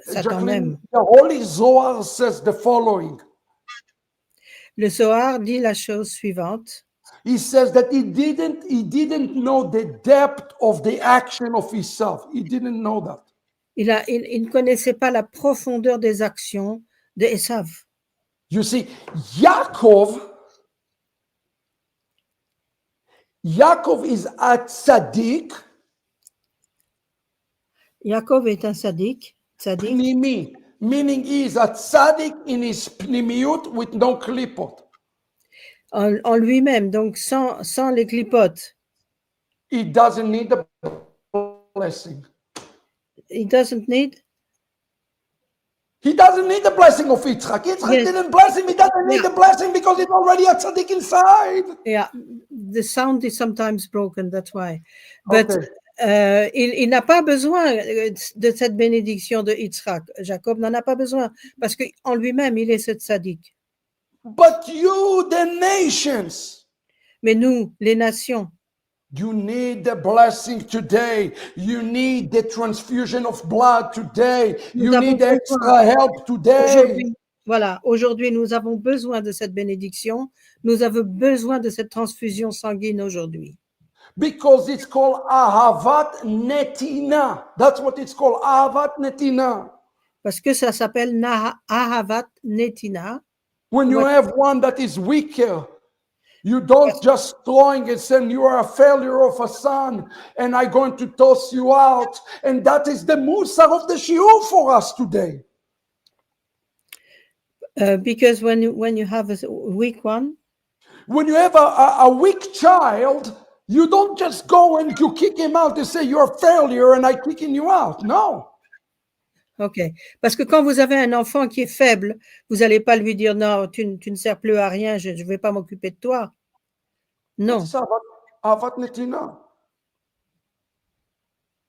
Satan même. The Holy Zohar says the following. Le Zohar dit la chose suivante. He says that he didn't know the depth of the action of Esau. He didn't know that. Il ne connaissait pas la profondeur des actions de Esav. You see, Yaakov is a tzaddik. Yaakov est un tzaddik. Pnimi, meaning he is a tzaddik in his pnimiut with no klipot. En lui-même, donc sans les clipotes. He doesn't need the blessing. He doesn't need? He doesn't need the blessing of Yitzhak. Yitzhak Yes. didn't bless him. He doesn't need the blessing because he's already a tzaddik inside. Yeah, the sound is sometimes broken, that's why. But Okay. il n'a pas besoin de cette bénédiction de Yitzhak. Jacob n'en a pas besoin parce qu'en lui-même, il est ce tzaddik. But you, the nations, Mais nous, les nations, You need the blessing today. You need the transfusion of blood today. Nous You avons need besoin extra help today. aujourd'hui, voilà, aujourd'hui, nous avons besoin de cette bénédiction. Nous avons besoin de cette transfusion sanguine aujourd'hui. Because it's called Ahavat Netina. That's what it's called, Ahavat Netina. Parce que ça s'appelle Ahavat Netina. When you What- have one that is weaker, you don't just throwing and saying you are a failure of a son and I'm going to toss you out. And that is the musar of the shiur for us today. Because when you have a weak one, When you have a weak child, you don't just go and you kick him out and say you're a failure and I'm kicking you out. No. ok. Parce que quand vous avez un enfant qui est faible, vous n'allez pas lui dire non, tu ne sers plus à rien, je ne vais pas m'occuper de toi. Non, That's Ahavat Netina.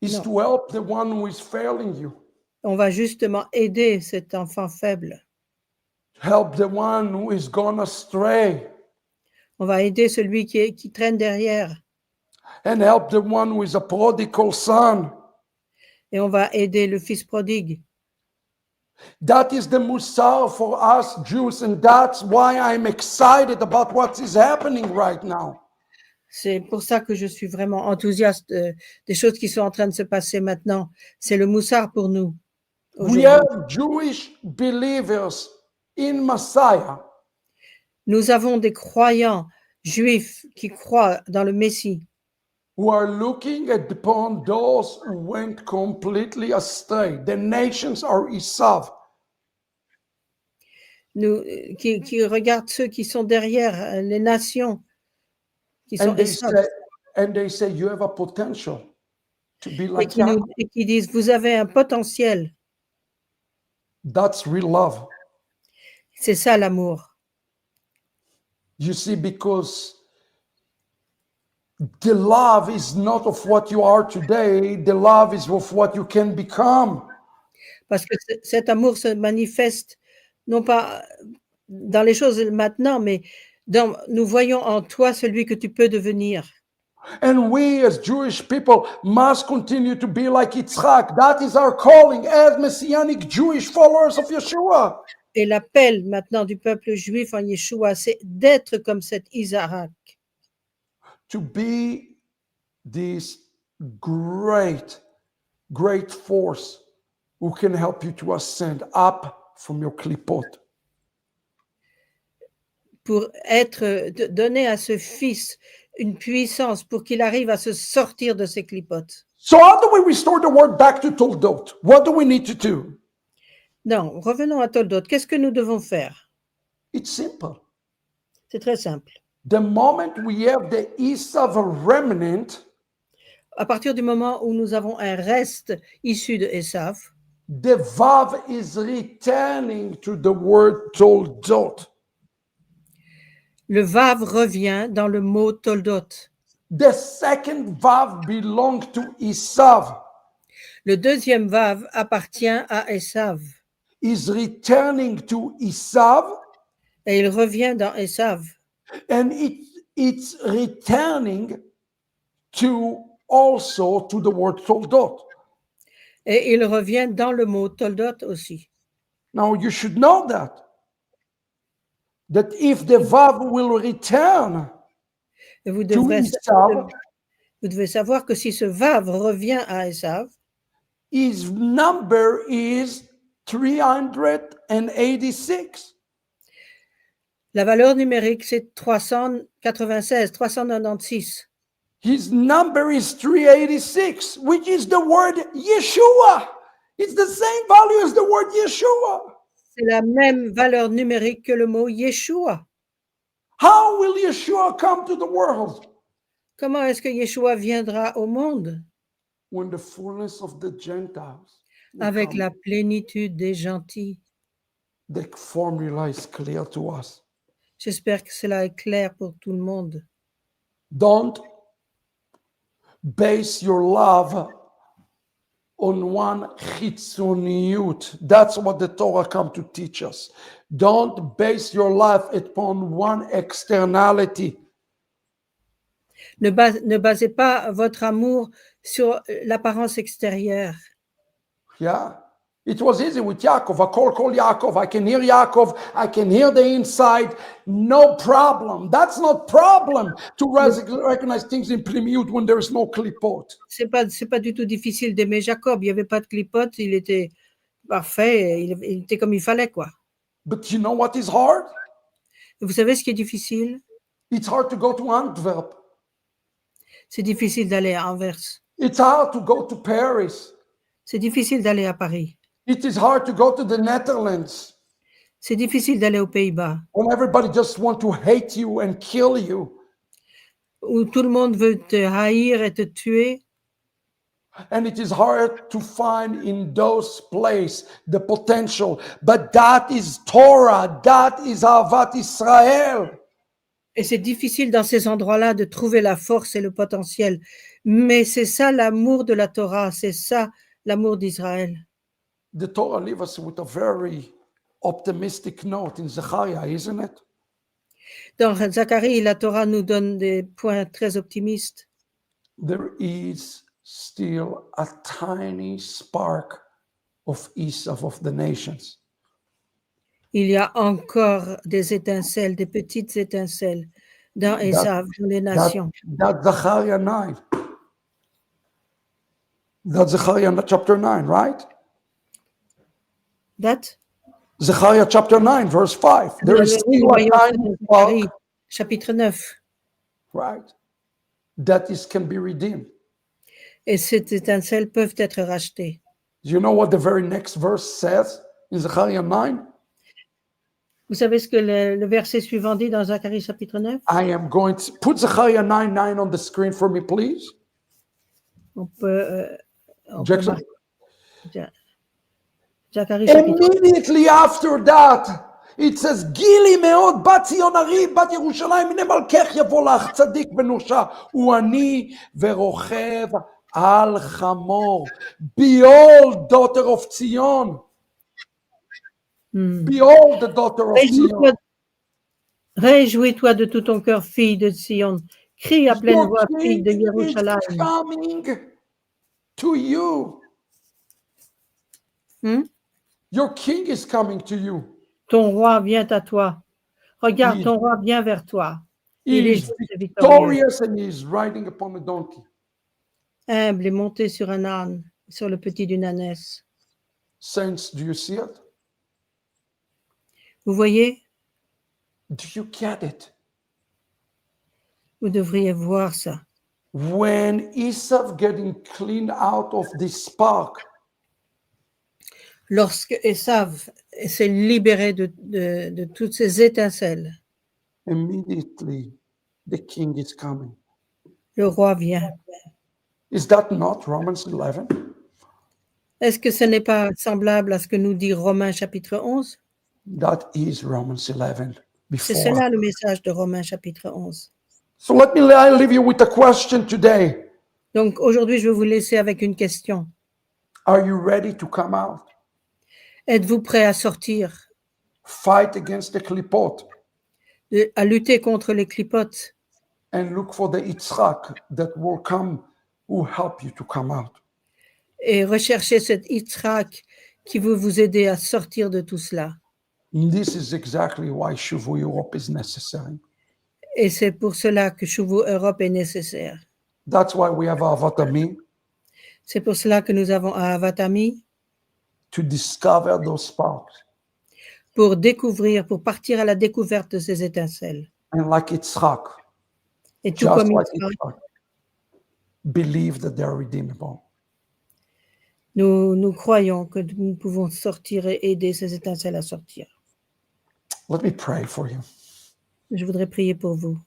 Is No. to help the one who is failing you. on va justement aider cet enfant faible. Help the one who is gone astray. On va aider celui qui traîne derrière. And help the one who is a prodigal son. Et on va aider le fils prodigue. That is the musar for us Jews, and that's why I'm excited about what is happening right now. C'est pour ça que je suis vraiment enthousiaste des choses qui sont en train de se passer maintenant. C'est le moussard pour nous. We have Jewish believers in Messiah Nous avons des croyants juifs qui croient dans le Messie, who are looking upon those who went completely astray. The nations are Esav. qui regardent ceux qui sont derrière les nations, qui sont And they say, you have a potential to be et like qui, Yaakov. et qui disent, vous avez un potentiel. That's real love. C'est ça l'amour. You see, because the love is not of what you are today, the love is of what you can become. Parce que cet amour se manifeste non pas dans les choses maintenant, mais nous voyons en toi celui que tu peux devenir. And we as Jewish people must continue to be like Yitzhak. That is our calling as Messianic Jewish followers of Yeshua. Et l'appel maintenant du peuple juif en Yeshua, c'est d'être comme cet Isaac, To be this great, great force who can help you to ascend up from your klipot. pour donner à ce fils une puissance pour qu'il arrive à se sortir de ses clipotes. So how do we restore the word back to Toldot? What do we need to do? Non, revenons à Toldot. Qu'est-ce que nous devons faire? It's simple. C'est très simple. The moment we have the Esav remnant, À partir du moment où nous avons un reste issu de Esav, the Vav is returning to the word Toldot. le Vav revient dans le mot Toldot. The second Vav belongs to Esav. Le deuxième Vav appartient à Esav. Is returning to Esav, Et il revient dans Esav. and it's returning to also to the word Toldot. Et il revient dans le mot Toldot aussi. Now you should know that if the Vav will return Et vous to devez Esav, savoir que si ce Vav revient à Esav, his number is 386. la valeur numérique, c'est 396. His number is 386, which is the word Yeshua. It's the same value as the word Yeshua. C'est la même valeur numérique que le mot Yeshua. How will Yeshua come to the world? Comment est-ce que Yeshua viendra au monde? When the fullness of the Gentiles will Avec come. la plénitude des gentils. The formula is clear to us. J'espère que cela est clair pour tout le monde. Don't base your love on one chitzoniyut. That's what the Torah come to teach us. Don't base your life upon one externality. Ne basez pas votre amour sur l'apparence extérieure. Yeah. It was easy with Yaakov. I call Yaakov. I can hear Yaakov. I can hear the inside. No problem. That's not problem to recognize things in Plimiut when there is no klipot. C'est pas du tout difficile d'aimer Jacob. Il n'y avait pas de clipote. Il était parfait. Il était comme il fallait, quoi. But you know what is hard? Et vous savez ce qui est difficile? It's hard to go to Antwerp. C'est difficile d'aller à Anvers. It's hard to go to Paris. C'est difficile d'aller à Paris. It is hard to go to the Netherlands C'est difficile d'aller aux Pays-Bas, when everybody just want to hate you and kill you. où tout le monde veut te haïr et te tuer. And it is hard to find in those places the potential. But that is Torah. That is Ahavat Israel. Et c'est difficile dans ces endroits-là de trouver la force et le potentiel. Mais c'est ça l'amour de la Torah, c'est ça l'amour d'Israël. The Torah leaves us with a very optimistic note in Zechariah, isn't it? Dans Zacharie, la Torah nous donne des points très optimistes. There is still a tiny spark of Esav of the nations. Il y a encore des étincelles, des petites étincelles dans Ésav, dans les nations. That's Zechariah 9. That's Zechariah chapter 9, right? Date? Zechariah chapter 9, verse 5. There is still a tiny Zacharie, spark, chapitre 9. right? That can be redeemed. Et ces étincelles peuvent être rachetées. Do you know what the very next verse says in Zechariah 9? Vous savez ce que le verset suivant dit dans Zacharie chapitre 9? I am going to put Zechariah 9:9 on the screen for me, please. On peut Jackson. marquer. Zacharie chapitre 9. Immediately after that, it says, Gili meod bat Zion ari bat Yerushalayim mine malkech yavo lach tzadik v'nosha u'ani verochev al chamor. Behold, daughter of Zion. Behold, the daughter of Zion. Réjouis-toi de tout ton cœur, fille de Sion. Crie à pleine Your voix, fille de king is Jérusalem. coming to you. Hmm? Your king is coming to you. Ton roi vient à toi. Regarde, Il- ton roi vient vers toi. He Il est is juste et victorieux, victorious and he is riding upon a donkey. humble et monté sur un âne, sur le petit d'une ânesse. Saints, do you see it? Vous voyez, Do you get it? vous devriez voir ça. When Esau getting cleaned out of this spark, Lorsque Esav s'est libéré de toutes ces étincelles, immediately the king is coming. le roi vient. Is that not Romans 11? Est-ce que ce n'est pas semblable à ce que nous dit Romains chapitre 11? That is Romans 11 C'est before. cela le message de Romains chapitre 11. So let me leave you with a question today. Donc aujourd'hui, je vais vous laisser avec une question. Are you ready to come out? Êtes-vous prêt à sortir, Fight against the klipot à lutter contre les clipotes and look for the Yitzhak that will come, who help you to come out. et rechercher cet Yitzhak qui veut vous aider à sortir de tout cela? This is exactly why Shuvu Europe is necessary. Et c'est pour cela que Shuvu Europe est nécessaire. That's why we have Avatami, C'est pour cela que nous avons Avatami, to discover those sparks. pour découvrir, pour partir à la découverte de ces étincelles. And like Yitzhak, Et tout just comme like Yitzhak, Yitzhak, believe that they are redeemable. nous croyons que nous pouvons sortir et aider ces étincelles à sortir. Let me pray for you. Je voudrais prier pour vous.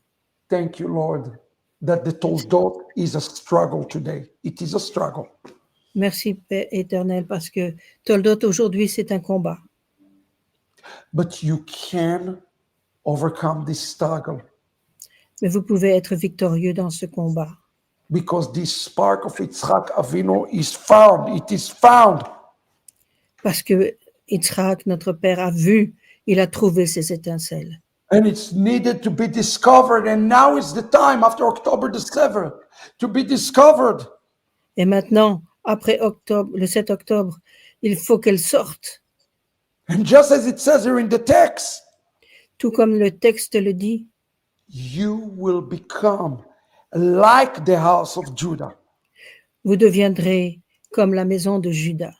Thank you, Lord, that the Toldot is a struggle today. It is a struggle. Merci, Père éternel, parce que Toldot, aujourd'hui, c'est un combat. But you can overcome this struggle Mais vous pouvez être victorieux dans ce combat. because this spark of Yitzhak Avinu is found. It is found. Parce que Yitzhak, notre Père, a vu, il a trouvé ces étincelles. And it's needed to be discovered. And now is the time, after October the 7th, to be discovered. Et maintenant, après octobre, le 7 octobre, il faut qu'elle sorte, And just as it says here in the text, tout comme le texte le dit. you will become like the house of Judah. Vous deviendrez comme la maison de Juda.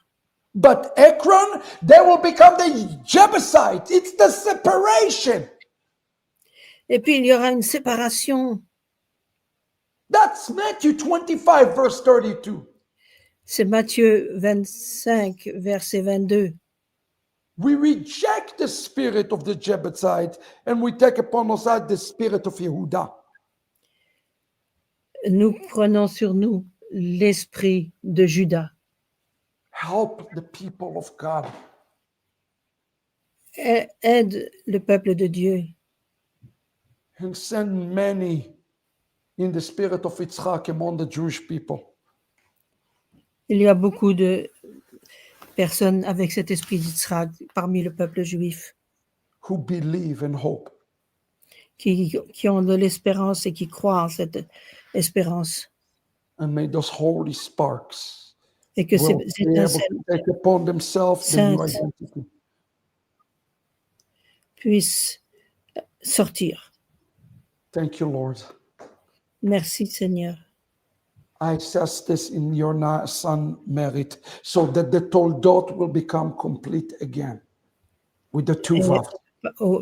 But Ekron, they will become the Jebusite. It's the separation. Et puis, il y aura une séparation. That's Matthew 25, verse 32. C'est Matthieu 25, verset 22. We reject the spirit of the Jebusite and we take upon us the spirit of Yehuda. Nous prenons sur nous l'esprit de Juda. Help the people of God. Aide le peuple de Dieu And send many in the spirit of Yitzchak among the Jewish people. Il y a beaucoup de personnes avec cet esprit d'Israël parmi le peuple juif Who believe and hope. qui ont de l'espérance et qui croient en cette espérance. And may those holy sparks Et que ces will be able étincelles to take upon themselves the new saintes identity. puissent sortir. Thank you, Lord. Merci Seigneur. I assess this in your son merit, so that the Toldot will become complete again with the two Et vav.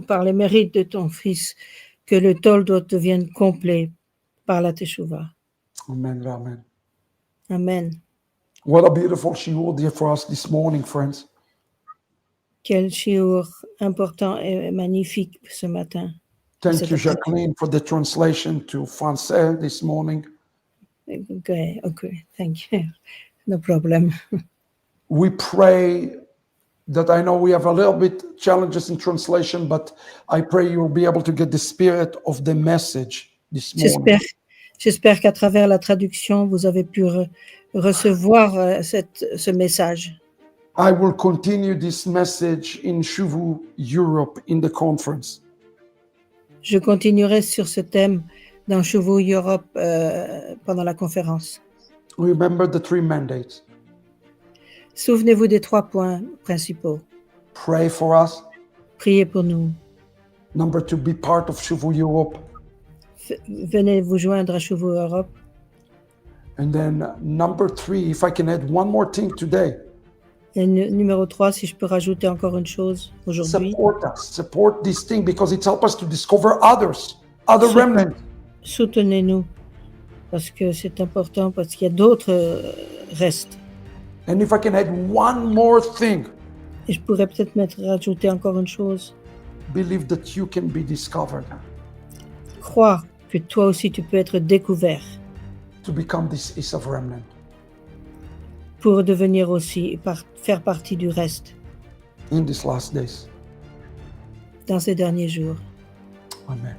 par les mérites de ton Fils, que le Toldot devienne complet par la Teshuvah. Amen. Amen. Amen. What a beautiful shiur there for us this morning, friends. Quel shiur important et magnifique ce matin. Thank you, Jacqueline, for the translation to Français this morning. Okay, thank you. No problem. We pray that I know we have a little bit challenges in translation, but I pray you will be able to get the spirit of the message this morning. J'espère qu'à travers la traduction, vous avez pu recevoir ce message. I will continue this message in Shuvu Europe in the conference. Je continuerai sur ce thème dans Shuvu Europe pendant la conférence. Remember the three mandates. Souvenez-vous des 3 points principaux. Pray for us. Priez pour nous. Number 2, be part of Shuvu Europe. Venez vous joindre à Shuvu Europe. And then number 3, if I can add one more thing today. Et numéro 3, si je peux rajouter encore une chose aujourd'hui. Support this thing because it helps us to discover others, other remnants. Soutenez-nous parce que c'est important, parce qu'il y a d'autres restes. And if I can add one more thing. Et je pourrais peut-être rajouter encore une chose. Believe that you can be discovered. Crois que toi aussi tu peux être découvert. To become this Esav remnant. Pour devenir aussi, faire partie du reste. In these last days. Dans ces derniers jours. Amen.